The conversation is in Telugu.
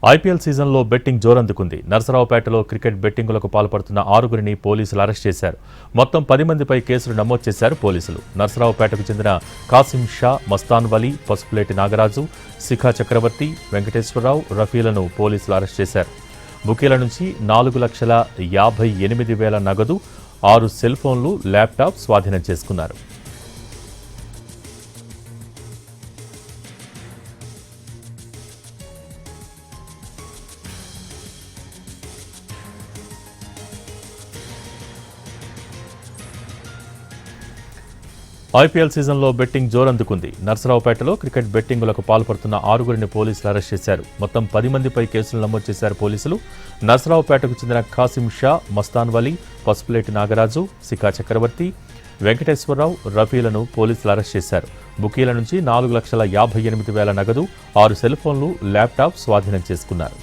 ఐపీఎల్ సీజన్లో బెట్టింగ్ జోరందుకుంది. నర్సరావుపేటలో క్రికెట్ బెట్టింగులకు పాల్పడుతున్న 6గురిని పోలీసులు అరెస్ట్ చేశారు. మొత్తం 10 మందిపై కేసులు నమోదు చేశారు పోలీసులు. నర్సరావుపేటకు చెందిన కాసిం షా, మస్తాన్ వలీ, పసుపులేటి నాగరాజు, శిఖా చక్రవర్తి, వెంకటేశ్వరరావు, రఫీలను పోలీసులు అరెస్ట్ చేశారు. బుకీల నుంచి 4,58,000 నగదు, 6 సెల్ ఫోన్లు, ల్యాప్టాప్ స్వాధీనం చేసుకున్నారు. ఐపీఎల్ సీజన్లో బెట్టింగ్ జోరందుకుంది. నర్సరావుపేటలో క్రికెట్ బెట్టింగులకు పాల్పడుతున్న 6గురిని పోలీసులు అరెస్ట్ చేశారు. మొత్తం 10 మందిపై కేసులు నమోదు చేశారు పోలీసులు. నర్సరావుపేటకు చెందిన కాసిం షా, మస్తాన్ వలీ, పసుపులేటి నాగరాజు, శిఖా చక్రవర్తి, వెంకటేశ్వరరావు, రఫీలను పోలీసులు అరెస్ట్ చేశారు. బుకీల నుంచి 4,58,000 నగదు, 6 సెల్ ఫోన్లు, ల్యాప్టాప్ స్వాధీనం చేసుకున్నారు.